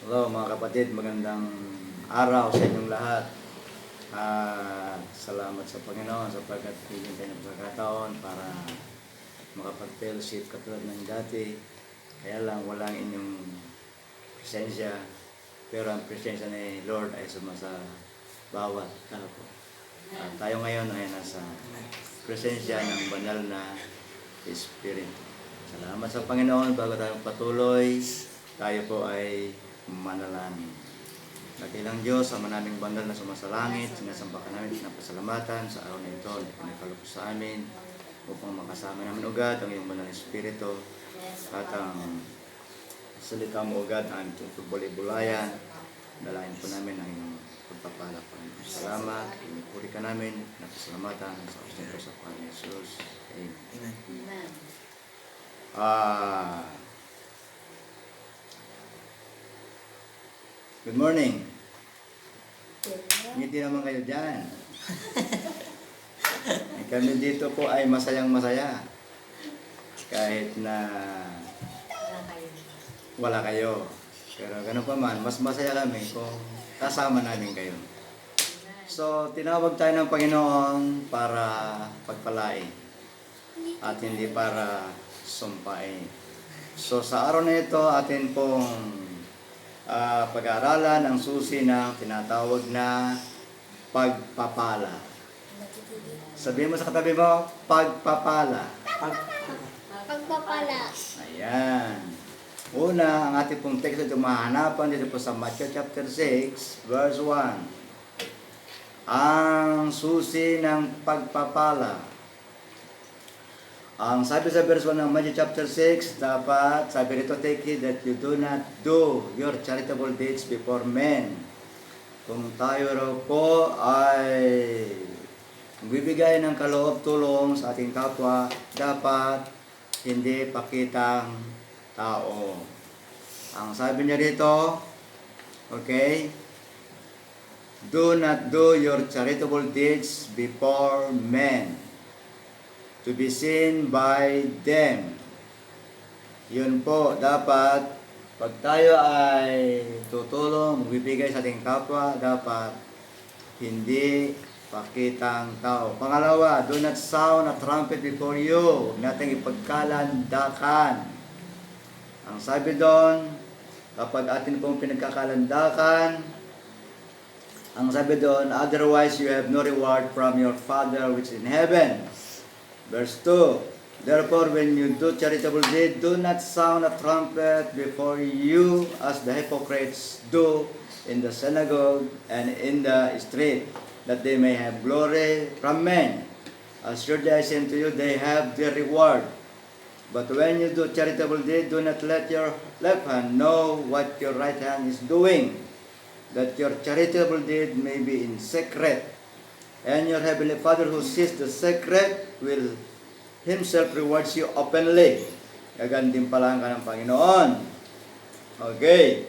Hello mga kapatid, magandang araw sa inyong lahat. Salamat sa Panginoon sapagkat bigyan tayo ng pagkakataon para makapag-fellowship katulad ng dati. Kaya lang walang inyong presensya, pero ang presensya ni Lord ay sumasa bawat tao. Tayo ngayon ay nasa presensya ng banal na Espiritu. Salamat sa Panginoon. Bago tayo patuloy, tayo po ay manalangin. Dakilang Diyos, Ama naming banal na sumasalangit, sinasamba ka namin, pinapasalamatan sa araw na ito na ipinagkaloob sa amin upang makasama namin ugad ang iyong banal na Espiritu at ang salita mo ugad ang aming tugbulay-bulayan. Dalayan po namin ang iyong pagpapala. Salamat, pinupuri ka namin, pinapasalamatan sa Kristo sa Panginoon Jesus. Amen. Good morning. Ngiti naman kayo dyan. Kami dito po ay masayang masaya. Kahit na wala kayo. Pero ganun pa man, mas masaya kami kung kasama namin kayo. So, tinawag tayo ng Panginoon para pagpalain at hindi para sumpain. So, sa araw na ito, atin pong pag-aaralan ang susi na tinatawag na pagpapala. Sabihin mo sa katabi mo, pagpapala. Pagpapala. Ayan. Una, ang ating pong text ito mahanapan dito po sa Matthew chapter 6, verse 1. Ang susi ng pagpapala. Ang sabi sa verse 1 ng Matthew chapter 6, dapat, sabi rito, take heed that you do not do your charitable deeds before men. Kung tayo raw po ay bibigay ng kaloob-tulong sa ating kapwa, dapat hindi pakitang tao. Ang sabi niya dito, okay, do not do your charitable deeds before men, to be seen by them. Yun po, dapat pag tayo ay tutulong, magbibigay sa ating kapwa, dapat hindi pakitang tao. Pangalawa, do not sound a trumpet before you. Huwag natin ipagkalandakan. Ang sabi doon, kapag atin pong pinagkakalandakan, ang sabi doon, otherwise you have no reward from your Father which is in heaven. Verse 2, therefore when you do charitable deed, do not sound a trumpet before you as the hypocrites do in the synagogue and in the street, that they may have glory from men. Assuredly I say unto you, they have their reward. But when you do charitable deed, do not let your left hand know what your right hand is doing, that your charitable deed may be in secret. And your heavenly Father who sees the secret will Himself rewards you openly. Gagantimpalaan ka ng Panginoon. Okay.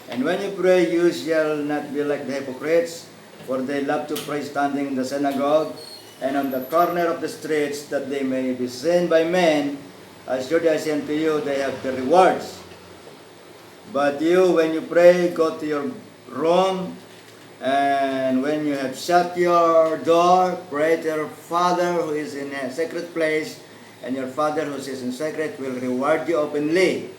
And when you pray, you shall not be like the hypocrites, for they love to pray standing in the synagogue and on the corner of the streets, that they may be seen by men. Assuredly I say unto you, they have the rewards. But you, when you pray, go to your room, and when you have shut your door, pray to your Father who is in a secret place, and your Father who is in secret will reward you openly.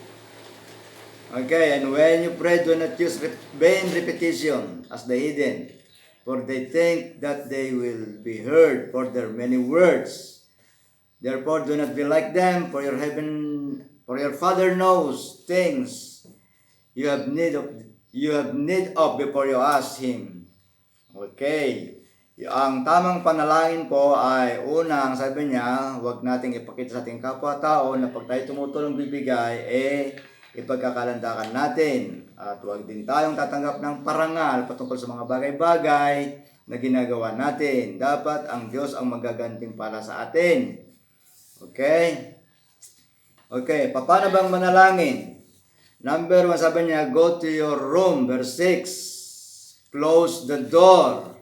Okay, and when you pray, do not use vain repetition as the heathen, for they think that they will be heard for their many words. Therefore, do not be like them, for your Father knows things you have need of before you ask Him. Okay. Ang tamang panalangin po ay unang sabi niya, huwag nating ipakita sa ating kapwa-tao na pag tayo tumutulong bibigay, ipagkakalandakan natin. At huwag din tayong tatanggap ng parangal patungkol sa mga bagay-bagay na ginagawa natin. Dapat ang Diyos ang magaganting para sa atin. Okay? Okay, paano bang manalangin? Number 1, sabi niya, go to your room. Verse 6. Close the door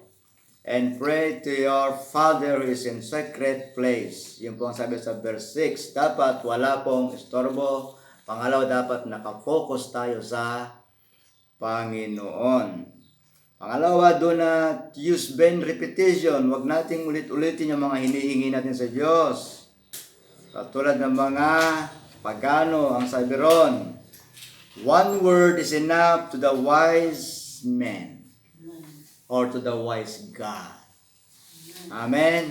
and pray to your Father who is in secret place. Yun po ang sabi sa verse 6. Dapat wala pong istorbo. Pangalawa, dapat nakafocus tayo sa Panginoon. Pangalawa, do not use vain repetition. Huwag nating ulit-ulitin yung mga hinihingi natin sa Diyos. Katulad ng mga pagano, ang sabi ron, one word is enough to the wise man or to the wise God. Amen?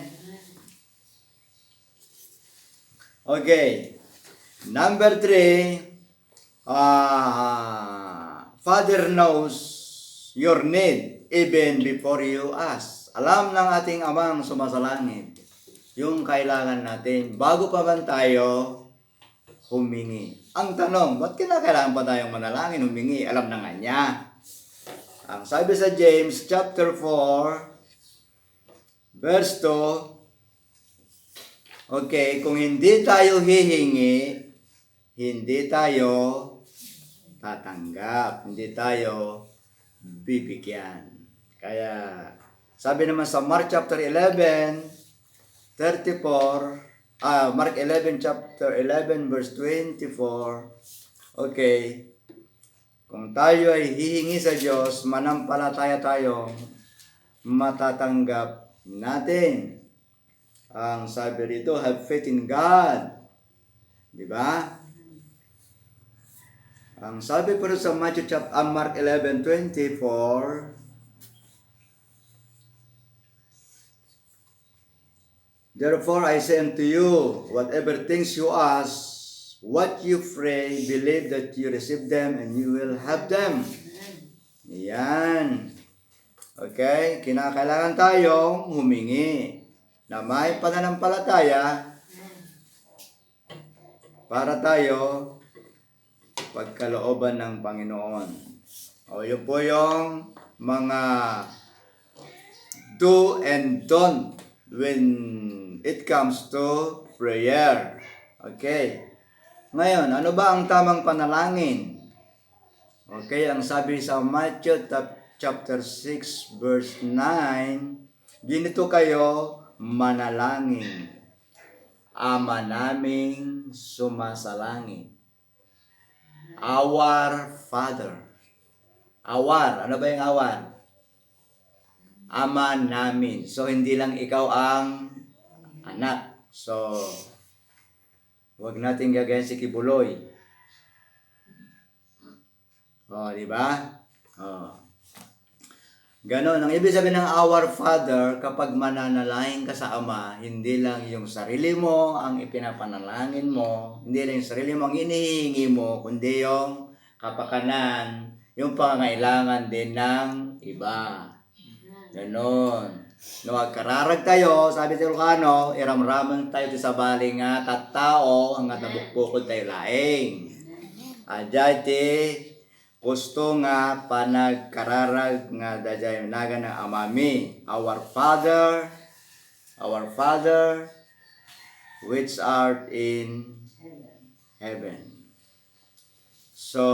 Okay. Number 3, Father knows your need even before you ask. Alam ng ating Amang sumasalangit yung kailangan natin bago pa man tayo humingi. Ang tanong, ba't kinakailangan pa tayong manalangin, humingi? Alam na nga niya. Ang sabi sa James chapter 4 verse 2, okay, kung hindi tayo hihingi, hindi tayo tatanggap, hindi tayo bibigyan. Kaya, sabi naman sa Mark chapter 11, 34, Mark 11 chapter 11 verse 24, okay, kung tayo ay hihingi sa Diyos, manampalataya tayo, matatanggap natin. Ang sabi rito, have faith in God. Di ba? Ang sabi po sa Matthew chapter Mark 11:24, therefore I say unto you, whatever things you ask, what you pray, believe that you receive them and you will have them. Yan. Okay, kinakailangan tayong humingi na may pananampalataya para tayo pagkalooban ng Panginoon. O yun po yung mga do and don't when it comes to prayer. Okay. Ngayon, ano ba ang tamang panalangin? Okay, ang sabi sa Matthew chapter 6 verse 9, ganito kayo manalangin. Ama naming sumasalangit. Our Father. Our, ano ba yung our? Ama namin. So, hindi lang ikaw ang anak. So, huwag natin gagayan si Kibuloy. O, di ba? O. Ganon. Ang ibig sabihin ng our Father, kapag mananalangin ka sa Ama, hindi lang yung sarili mo ang ipinapanalangin mo, hindi lang yung sarili mo ang inihingi mo, kundi yung kapakanan, yung pangangailangan din ng iba. Ganon. No, kararag tayo, sabi sa Ilocano, iramraman tayo sa baling nga tattao, hanggat nabukbukod tayo laing. Adjati, gusto nga panagkararag nga dajay naga ng amami. Our Father, which art in heaven. So,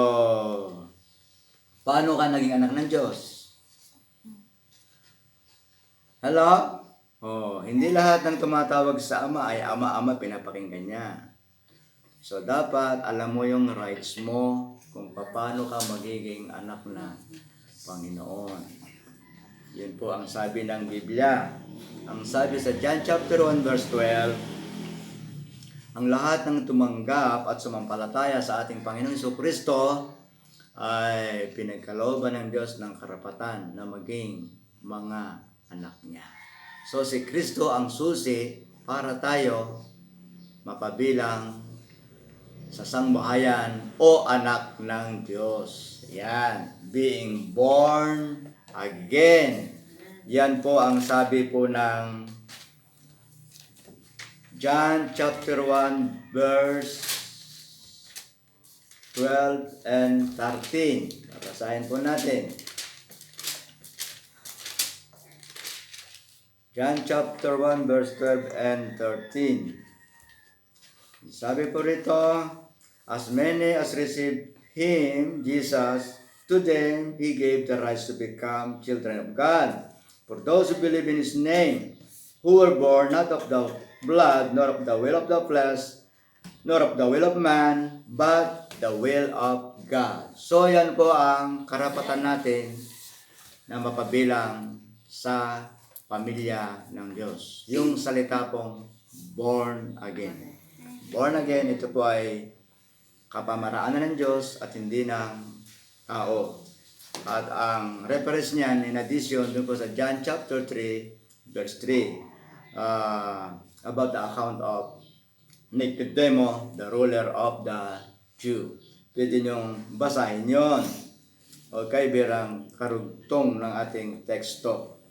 paano ka naging anak ng Diyos? Hello? Oh, hindi lahat ng tumatawag sa Ama ay Ama-Ama pinapakinggan niya. So, dapat alam mo yung rights mo kung paano ka magiging anak ng Panginoon. Yun po ang sabi ng Biblia. Ang sabi sa John chapter 1 verse 12, ang lahat ng tumanggap at sumampalataya sa ating Panginoon Jesucristo ay pinagkalooban ng Diyos ng karapatan na maging mga anak niya. So si Kristo ang susi para tayo mapabilang sa sangbahayan o anak ng Diyos. Yan. Being born again. Yan po ang sabi po ng John chapter 1 verse 12 and 13. Basahin po natin. John chapter 1 verse 12 and 13. Sabi po rito, as many as received Him, Jesus, to them He gave the right to become children of God. For those who believe in His name, who were born not of the blood, nor of the will of the flesh, nor of the will of man, but the will of God. So yan po ang karapatan natin na mapabilang sa pamilya ng Diyos. Yung salita pong born again. Born again, ito po ay kapamaraanan ng Diyos at hindi ng tao. At ang reference niyan, in addition, dun po sa John chapter 3, verse 3, about the account of Nicodemo, the ruler of the Jew. Pwede niyong basahin yon. Okay, birang karugtong ng ating teksto.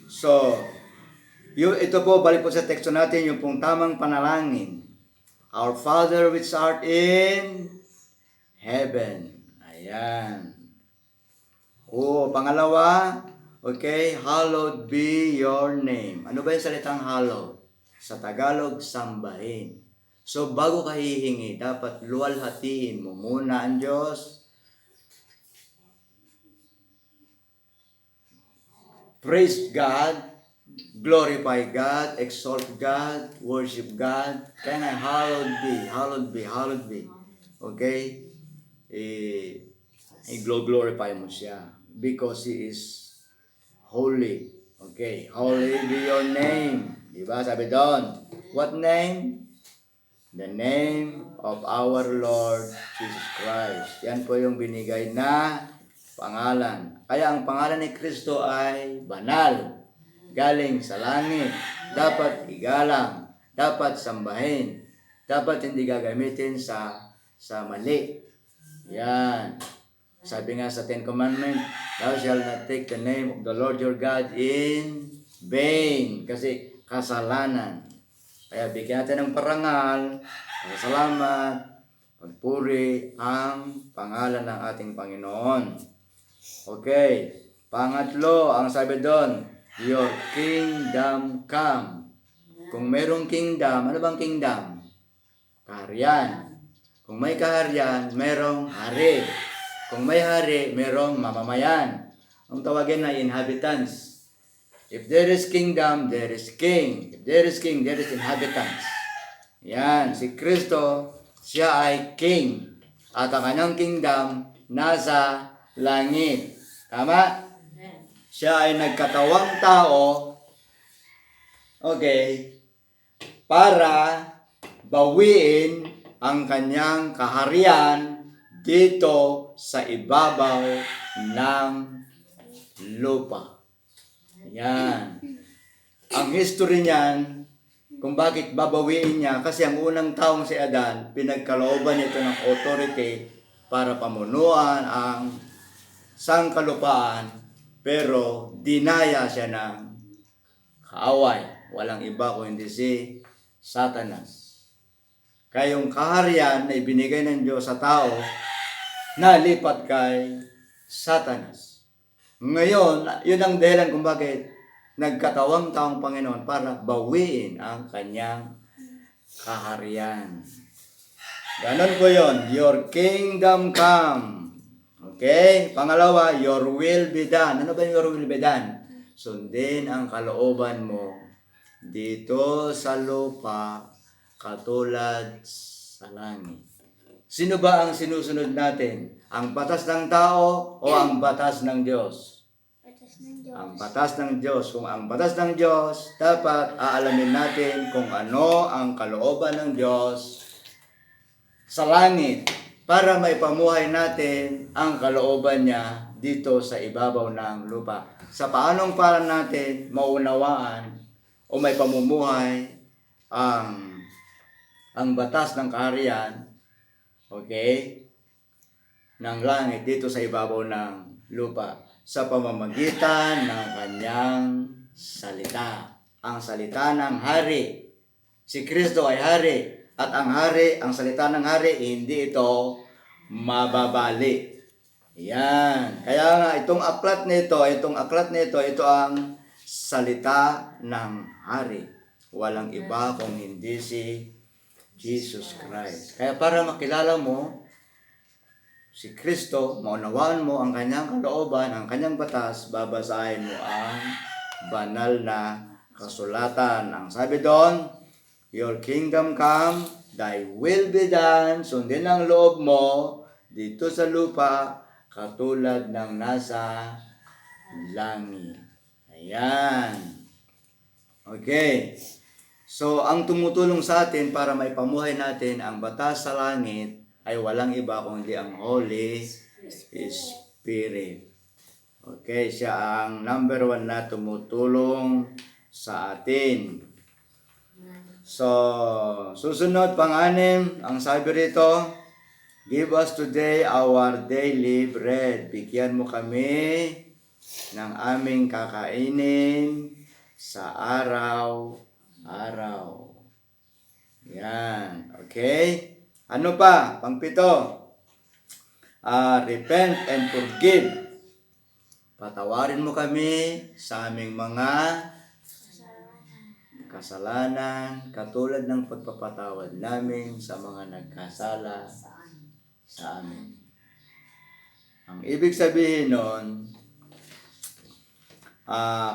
So, ito po, balik po sa teksto natin, yung pong tamang panalangin. Our Father which art in heaven. Ayan. O, pangalawa, okay, hallowed be your name. Ano ba yung salitang hallowed? Sa Tagalog, sambahin. So, bago ka hihingi, dapat luwalhatiin mo muna ang Diyos. Praise God, glorify God, exalt God, worship God. Kaya nga, hallowed be, hallowed be, hallowed be. Okay? I-glorify mo siya because He is holy. Okay, holy be your name. Diba? Sabi doon, what name? The name of our Lord Jesus Christ. Yan po yung binigay na pangalan. Kaya ang pangalan ni Kristo ay banal. Galing sa langit. Dapat igalang. Dapat sambahin. Dapat hindi gagamitin sa mali. Yan. Sabi nga sa Ten Commandments, thou shalt not take the name of the Lord your God in vain. Kasi kasalanan. Kaya bigyan natin ng parangal, salamat, pagpuri ang pangalan ng ating Panginoon. Okay. Pangatlo, ang sabi doon, your kingdom come. Kung mayroong kingdom, ano bang kingdom? Kaharian. Kung may kaharian, mayroong hari. Kung may hari, mayroong mamamayan. Ang tawagin na inhabitants. If there is kingdom, there is king. If there is king, there is inhabitants. Yan, si Kristo, siya ay king. At ang kanyang kingdom, nasa langit. Tama? Siya ay nagkatawang tao, okay, para bawiin ang kanyang kaharian dito sa ibabaw ng lupa. Yan. Ang history niyan, kung bakit babawiin niya, kasi ang unang taong si Adan, pinagkalooban nito ng authority para pamunuan ang sangkalupaan, pero dinaya siya ng kaaway. Walang iba kung hindi si Satanas. Kaya yung kaharian na ibinigay ng Diyos sa tao, nalipat kay Satanas. Ngayon, yun ang dahilan kung bakit nagkatawang taong Panginoon para bawiin ang kanyang kaharian. Ganon po yun. Your kingdom come. Okay? Pangalawa, your will be done. Ano ba yung your will be done? Sundin ang kalooban mo dito sa lupa katulad sa langit. Sino ba ang sinusunod natin? Ang batas ng tao o ang batas ng Diyos? Batas ng Diyos. Ang batas ng Diyos. Kung ang batas ng Diyos, dapat aalamin natin kung ano ang kalooban ng Diyos sa langit para maipamuhay natin ang kalooban niya dito sa ibabaw ng lupa. Sa paanong para natin maunawaan o may pamumuhay ang batas ng kaharian, okay, ng langit dito sa ibabaw ng lupa sa pamamagitan ng kanyang salita. Ang salita ng hari. Si Kristo ay hari. At ang hari, ang salita ng hari, hindi ito mababali. Yan. Kaya nga, itong aklat nito, ito ang salita ng hari. Walang iba kung hindi si Jesus Christ. Kaya para makilala mo si Kristo, maunawaan mo ang kanyang kalooban, ang kanyang batas, babasahin mo ang banal na kasulatan. Ang sabi doon, your kingdom come, thy will be done, sundin ang loob mo dito sa lupa katulad ng nasa langit. Ayan. Okay. So, ang tumutulong sa atin para maipamuhay natin ang batas sa langit ay walang iba kundi ang Holy Spirit. Okay, siya ang number 1 na tumutulong sa atin. So, susunod, pang-anim, ang sabi rito, give us today our daily bread. Bigyan mo kami ng aming kakainin sa araw-araw. Yan. Okay? Ano pa? Pang-pito. Repent and forgive. Patawarin mo kami sa aming mga kasalanan, katulad ng pagpapatawad namin sa mga nagkasala sa amin. Ang ibig sabihin nun,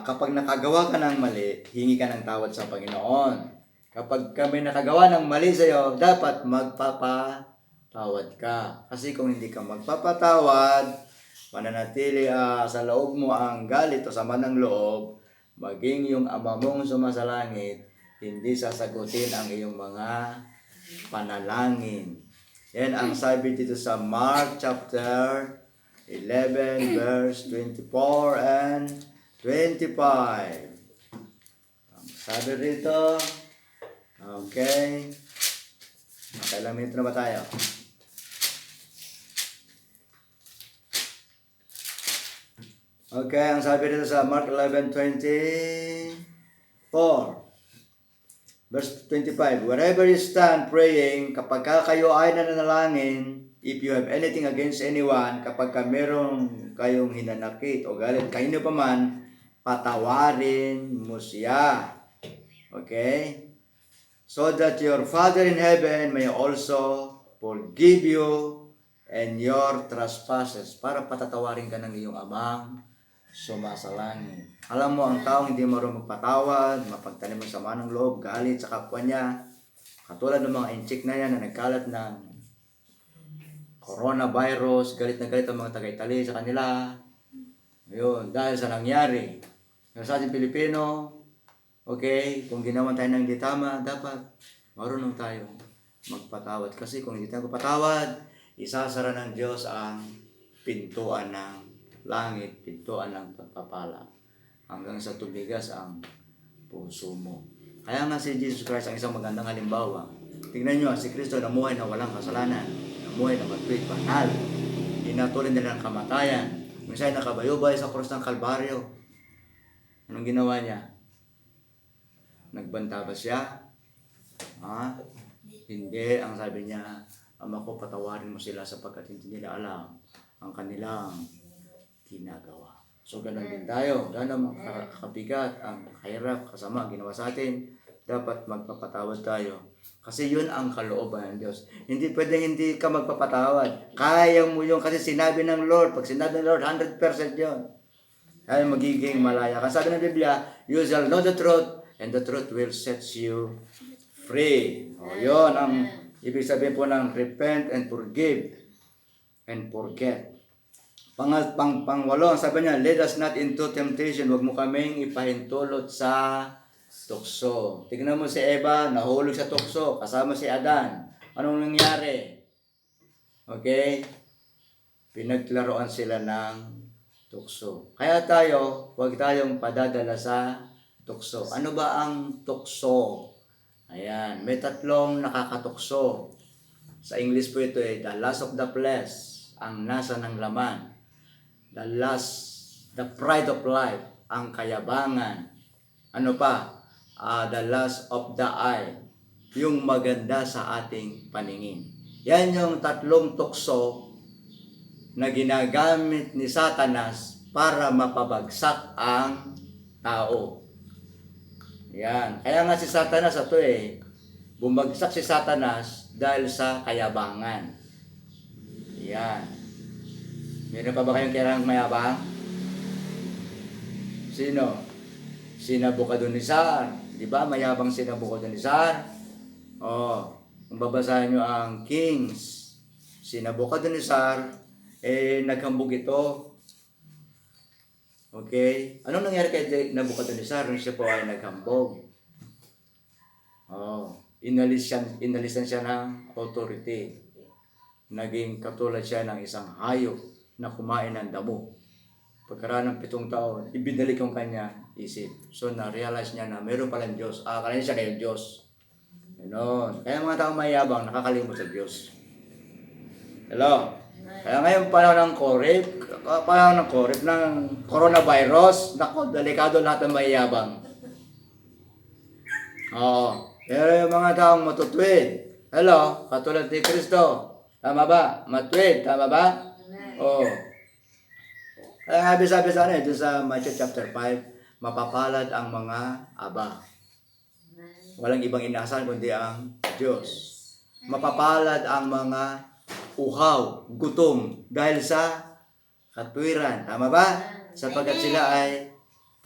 kapag nakagawa ka ng mali, hingi ka ng tawad sa Panginoon. Kapag kami nakagawa ng mali sa iyo, dapat magpapatawad ka. Kasi kung hindi ka magpapatawad, mananatili sa loob mo ang galit o sama ng loob, maging yung Ama mong sumasalangit, hindi sasagutin ang iyong mga panalangin. Yan ang sabi dito sa Mark chapter 11 verse 24 and 25. Ang sabi rito, okay, nakailang minuto na ba tayo? Okay, ang sabi dito sa Mark 11:24, verse 25, wherever you stand praying, kapag kayo ay nananalangin, if you have anything against anyone, kapag meron kayong hinanakit o galit, kanino pa man, patawarin mo siya. Okay? So that your Father in heaven may also forgive you and your trespasses. Para patatawarin ka ng iyong amang sumasalangit. Alam mo, ang taong hindi marunong magpatawad, mapagtanim ng sama ng loob, galit sa kapwa niya, katulad ng mga inchik na yan na nagkalat ng coronavirus, galit na galit ang mga Tagaytali sa kanila. Ayun, dahil sa nangyari. Sa ating Pilipino, okay, kung ginawan tayo ng hindi tama, dapat marunong tayo magpatawad. Kasi kung hindi tayo magpatawad, isasara ng Diyos ang pintuan ng langit, pintuan ng pagpapala, hanggang sa tumigas ang puso mo. Kaya nga si Jesus Christ ang isang magandang halimbawa. Tingnan nyo, si Kristo namuhay na walang kasalanan, namuhay na matuwid, banal, hinatuloy nila ng kamatayan. Minsan nakabayubay sa krus ng Kalbaryo. Anong ginawa niya? Nagbanta ba siya? Hindi. Ang sabi niya, Ama ko, patawarin mo sila sapagkat hindi nila alam ang kanilang ginagawa. So, ganun din tayo. Ganun kabigat, ang kahirap, kasama ang ginawa sa atin, dapat magpapatawad tayo. Kasi yun ang kalooban ng Diyos. Hindi pwedeng hindi ka magpapatawad. Kaya mo yun kasi sinabi ng Lord. Pag sinabi ng Lord, 100% yun. Kaya magiging malaya. Kasi sabi ng Biblia, you shall know the truth and the truth will set you free. O yun ang ibig sabihin po ng repent and forgive and forget. Pangwalo, sabi niya, lead us not into temptation. Huwag mo kaming ipahintulot sa tukso. Tignan mo si Eva, nahulog sa tukso, kasama si Adan. Anong nangyari? Okay? Pinaglaruan sila ng tukso. Kaya tayo, huwag tayong padadala sa tukso. Ano ba ang tukso? Ayan, may tatlong nakakatukso. Sa English po ito the lust of the flesh, ang nasa ng laman. The pride of life, ang kayabangan. Ano pa? The lust of the eye, yung maganda sa ating paningin. Yan yung tatlong tukso na ginagamit ni Satanas para mapabagsak ang tao. Yan. Kaya nga si Satanas bumagsak si Satanas dahil sa kayabangan. Yan. Meron pa ba kayong kailangang mayabang? Sino? Si Nabucodonosor. Di ba? Mayabang si Nabucodonosor. Kung babasahin nyo ang Kings si Nabucodonosor, naghambog ito. Okay? Anong nangyari kay Nabucodonosor nung siya po ay naghambog? Inalisan siya ng authority. Naging katulad siya ng isang hayop na kumain ng damo. Pagkaraan ng 7 taon, ibinalik yung kanya isip. So, na-realize niya na meron palang Diyos. Akala niya siya kayo Diyos. Ganon. Kaya mga taong mayabang, nakakalimot sa Diyos. Hello? Kaya ngayon panahon ng coronavirus, naku, delikado lahat ng mayabang. Pero yung mga taong matutuwid, hello, katulad ni Kristo, tama ba? Matuwid, tama ba? Kaya nga sabi sa dun sa Matthew chapter 5, mapapalad ang mga aba. Walang ibang inaasahan kundi ang Diyos. Mapapalad ang mga uhaw, gutom, dahil sa katwiran. Tama ba? Sapagkat sila ay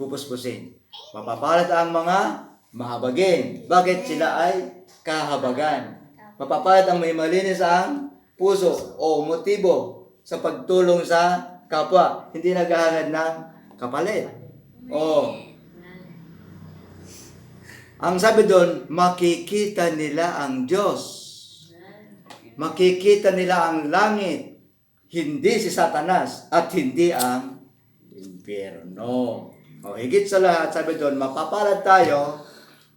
pupuspusin. Mapapalad ang mga mahabagin. Bakit sila ay kahabagan? Mapapalad ang may malinis ang puso o motibo sa pagtulong sa kapwa, hindi naghahangad ng kapalit. Ang sabi doon, makikita nila ang Diyos. Makikita nila ang langit. Hindi si Satanas at hindi ang impyerno. Higit sa lahat, sabi doon, mapapalad tayo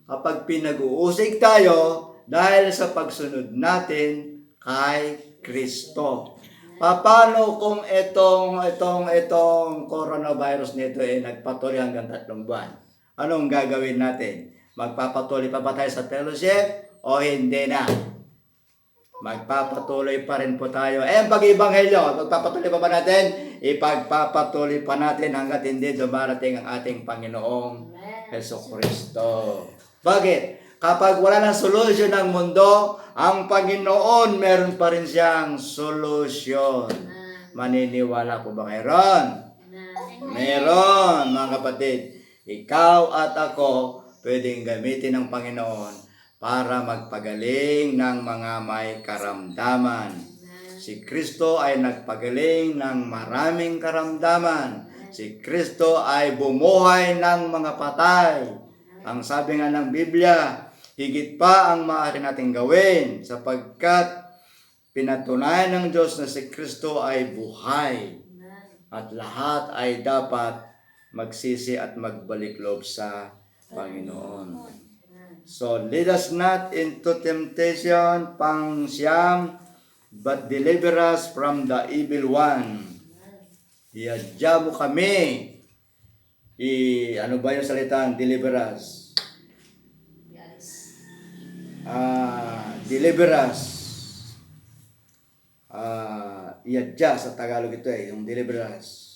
kapag pinag-uusig tayo dahil sa pagsunod natin kay Kristo. Paano kung itong coronavirus nito nagpatuloy hanggang 3 buwan? Anong gagawin natin? Magpapatuloy pa ba tayo sa fellowship o hindi na? Magpapatuloy pa rin po tayo. Pag-ibanghelyo, magpapatuloy pa ba natin? Ipagpapatuloy pa natin hanggat hindi dumarating ang ating Panginoong Jesucristo. Bakit? Kapag wala ng solusyon ng mundo, ang Panginoon meron pa rin siyang solusyon. Maniniwala po ba mayroon? Meron, mga kapatid. Ikaw at ako pwedeng gamitin ng Panginoon para magpagaling ng mga may karamdaman. Si Kristo ay nagpagaling ng maraming karamdaman. Si Kristo ay bumuhay ng mga patay. Ang sabi nga ng Biblia, higit pa ang maaari nating gawin sapagkat pinatunayan ng Diyos na si Kristo ay buhay at lahat ay dapat magsisi at magbalik loob sa Panginoon. So, lead us not into temptation, pang-siyam, but deliver us from the evil one. Iadya mo kami. Ano ba yung salitang deliver us? Deliver us. Iadya sa Tagalog ito yung deliver us.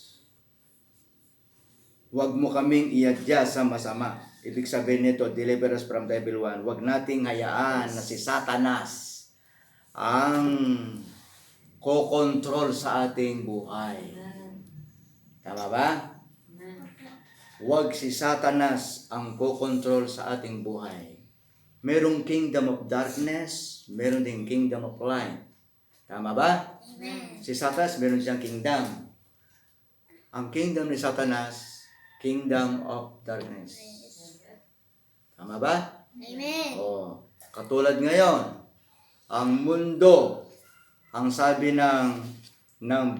Huwag mo kaming iadya sa masama. Ibig sabihin nito, deliver us from the evil one. Huwag nating hayaan na si Satanas ang kokontrol sa ating buhay. Tama ba? Huwag si Satanas ang kokontrol sa ating buhay. Merong kingdom of darkness, meron ding kingdom of light. Tama ba? Si Satanas, meron siyang kingdom. Ang kingdom ni Satanas, kingdom of darkness. Tama ba? Amen. Katulad ngayon, ang mundo, ang sabi ng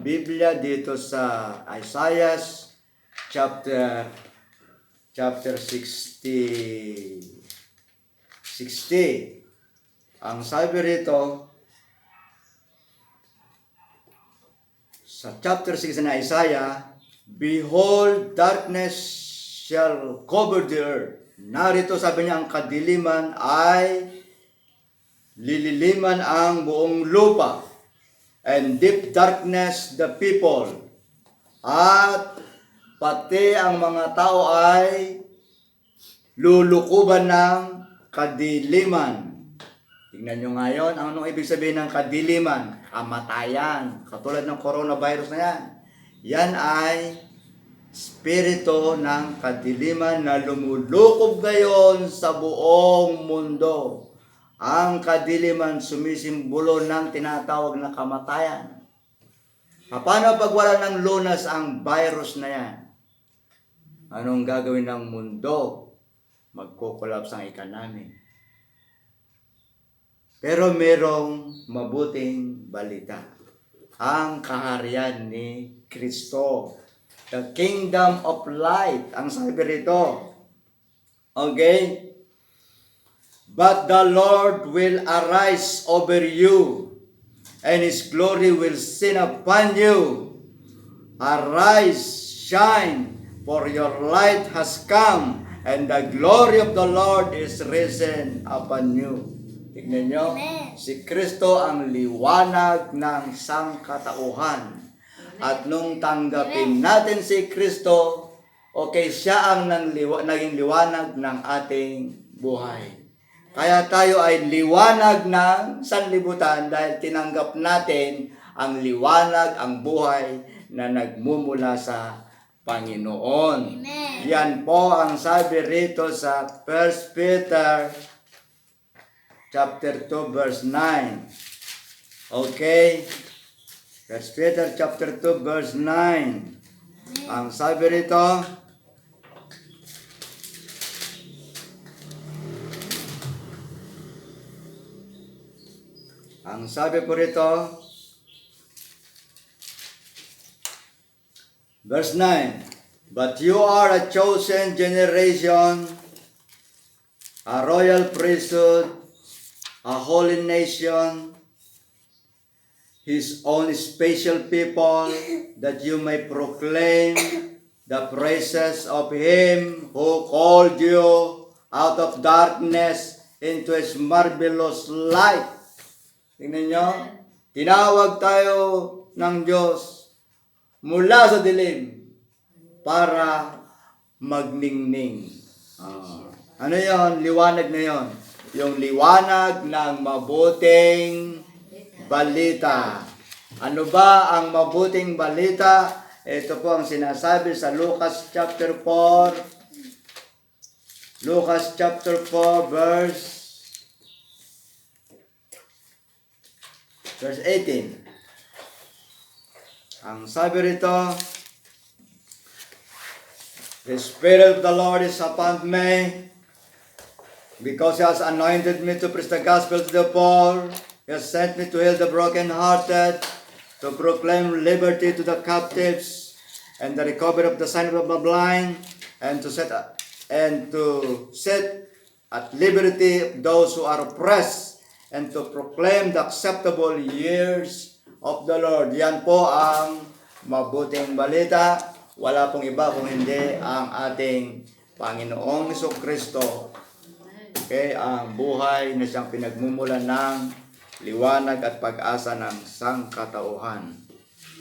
Biblia dito sa Isaiah chapter 60, ang sabi rito sa chapter 6 ng Isaiah, behold, darkness shall cover the earth. Narito sabi niya, ang kadiliman ay lililiman ang buong lupa, and deep darkness the people. At pati ang mga tao ay lulukuban ng kadiliman. Tingnan nyo ngayon, anong ibig sabihin ng kadiliman? Kamatayan. Katulad ng coronavirus na yan. Yan ay spirito ng kadiliman na lumulukob ngayon sa buong mundo. Ang kadiliman sumisimbolo ng tinatawag na kamatayan. Paano pag wala ng lunas ang virus na yan? Anong gagawin ng mundo? Magkukulaps ang economy. Pero merong mabuting balita. Ang kaharian ni Kristo. The kingdom of light. Ang sabi rito. Okay? But the Lord will arise over you, and His glory will shine upon you. Arise, shine, for your light has come, and the glory of the Lord is risen upon you. Tignan nyo, si Kristo ang liwanag ng sangkatauhan. At nung tanggapin natin si Kristo, okay, siya ang naging liwanag ng ating buhay. Kaya tayo ay liwanag ng sanlibutan dahil tinanggap natin ang liwanag, ang buhay na nagmumula sa Panginoon. Amen. Yan po ang sabi rito sa 1 Peter chapter 2 verse 9. Okay? 1 Peter chapter 2 verse 9. Ang sabi rito, verse 9, but you are a chosen generation, a royal priesthood, a holy nation, His own special people, that you may proclaim the praises of Him who called you out of darkness into His marvelous light. Tingnan nyo, tinawag tayo ng Diyos mula sa dilim para magningning. Ano yon? Liwanag na yon. Yung liwanag ng mabuting balita. Ano ba ang mabuting balita? Ito po ang sinasabi sa Lucas chapter 4. Lucas chapter 4 verse 18. Ang sabi rito, the Spirit of the Lord is upon me, because He has anointed me to preach the gospel to the poor. He has sent me to heal the brokenhearted, to proclaim liberty to the captives, and the recovery of the sight of the blind, and to set at liberty those who are oppressed, and to proclaim the acceptable years of the Lord. Yan po ang mabuting balita. Wala pong iba kung hindi ang ating Panginoong Jesucristo. Okay, ang buhay na siyang pinagmumulan ng liwanag at pag-asa ng sangkatauhan.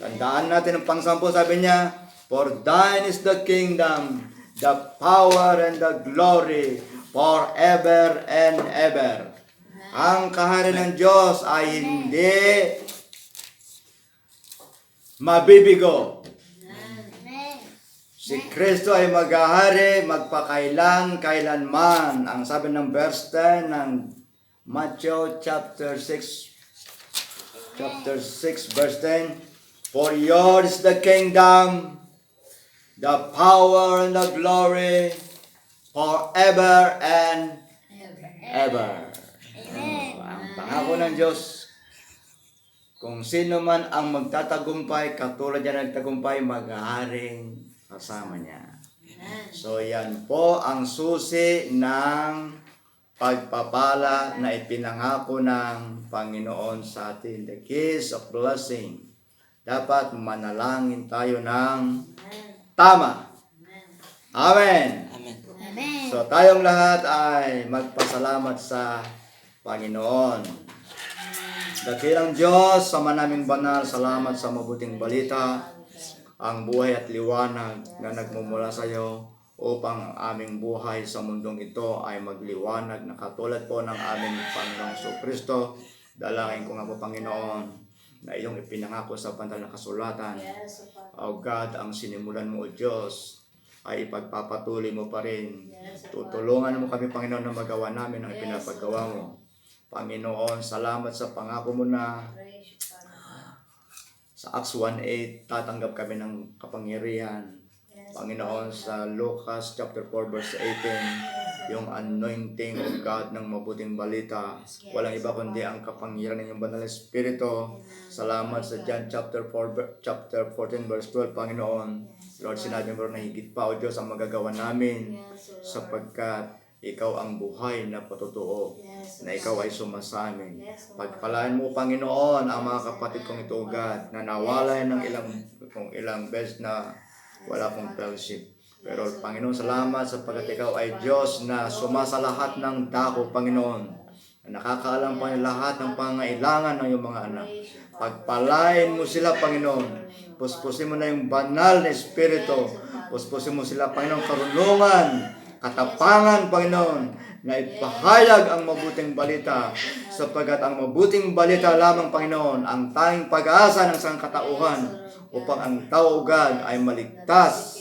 Tandaan natin ang pang-10, sabi niya, for thine is the kingdom, the power and the glory forever and ever. Ang kaharian ng Diyos ay hindi mabibigo. Si Kristo ay maghahari magpakailan-kailanman. Ang sabi ng verse 10 ng Matthew chapter 6 verse 10, for yours is the kingdom, the power and the glory forever and ever. Ang pangako ng Diyos, kung sino man ang magtatagumpay, katulad niya nagtagumpay, maghaharing kasama niya. So yan po ang susi ng pagpapala na ipinangako ng Panginoon sa atin. The keys of blessing. Dapat manalangin tayo ng tama. Amen. Amen. So tayong lahat ay magpasalamat sa Panginoon. Dakilang Diyos, sama naming banal, salamat sa mabuting balita, ang buhay at liwanag na nagmumula sa iyo upang ang aming buhay sa mundong ito ay magliwanag na katulad po ng aming Panginoong Jesucristo. Dalangin ko nga po, Panginoon, na iyong ipinangako sa banal na kasulatan. O God, ang sinimulan mo, O Diyos, ay ipagpapatuloy mo pa rin. Tutulungan mo kami, Panginoon, na magawa namin ang ipinapagawa mo. Panginoon, salamat sa pangako mo na Praise you, Father. sa Acts 1:8, tatanggap kami ng kapangyarihan. Yes, Panginoon, sa Lucas chapter 4 verse 18, yung anointing of God ng mabuting balita. Walang iba kundi ang kapangyarihan ng iyong banal na Espiritu. Salamat sa John chapter 14 verse 12, Panginoon. Lord, sinabi mo na higit pa, O Diyos, ang magagawa namin sapagkat ikaw ang buhay na patotoo, na ikaw ay sumasamin. Pagpalaan mo, Panginoon, ang mga kapatid kong itugad na nawalay ng ilang beses na wala kong fellowship. Pero Panginoon, salamat sapagkat ikaw ay Diyos na sumasa lahat ng dako, Panginoon. Na nakakaalam pa ng lahat ng pangailangan ng iyong mga anak. Pagpalain mo sila, Panginoon. Puspusin mo na yung banal na Espiritu. Puspusin mo sila, Panginoon, karunungan, katapangan, Panginoon, na ipahayag ang mabuting balita, sapagkat ang mabuting balita lamang, Panginoon, ang tanging pag-asa ng sangkatauhan upang ang tao, God, ay maligtas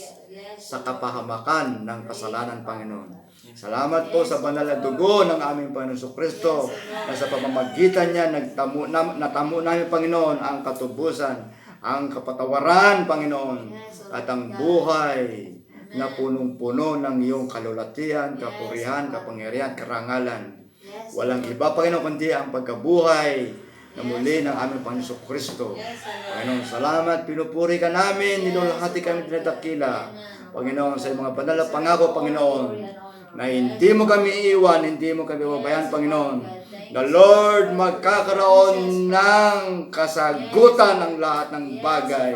sa kapahamakan ng kasalanan, Panginoon. Salamat po sa banal na dugo ng aming Panginoon Jesucristo, na sa pamamagitan niya natamo namin, Panginoon, ang katubusan, ang kapatawaran, Panginoon, at ang buhay na punong-puno ng iyong kalulatian, kapurihan, kapangyarihan, karangalan. Walang iba, Panginoon, kundi ang pagkabuhay na muli ng aming Panginoon Jesucristo. Panginoon, salamat, pinupuri ka namin, nilulhati kami tinadakila. Panginoon, sa mga banal na pangako, Panginoon, na hindi mo kami iiwan, hindi mo kami babayan, Panginoon. The Lord, magkakaroon ng kasagutan ng lahat ng bagay.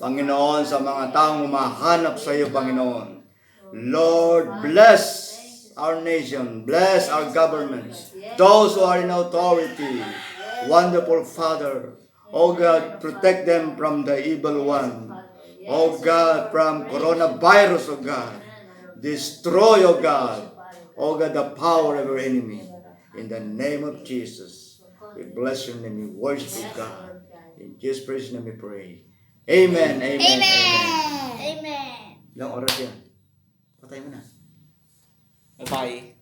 Panginoon, sa mga taong umahanap sa iyo, Panginoon. Lord, bless our nation, bless our governments, those who are in authority. Wonderful Father, oh God, protect them from the evil one. Oh God, from coronavirus, oh God. Destroy, oh God, the power of our enemy. In the name of Jesus, we bless your name, we worship God. In Jesus' precious name we pray. Amen, amen, amen. Amen. Ilang oras yan? Patay mo na. Bye.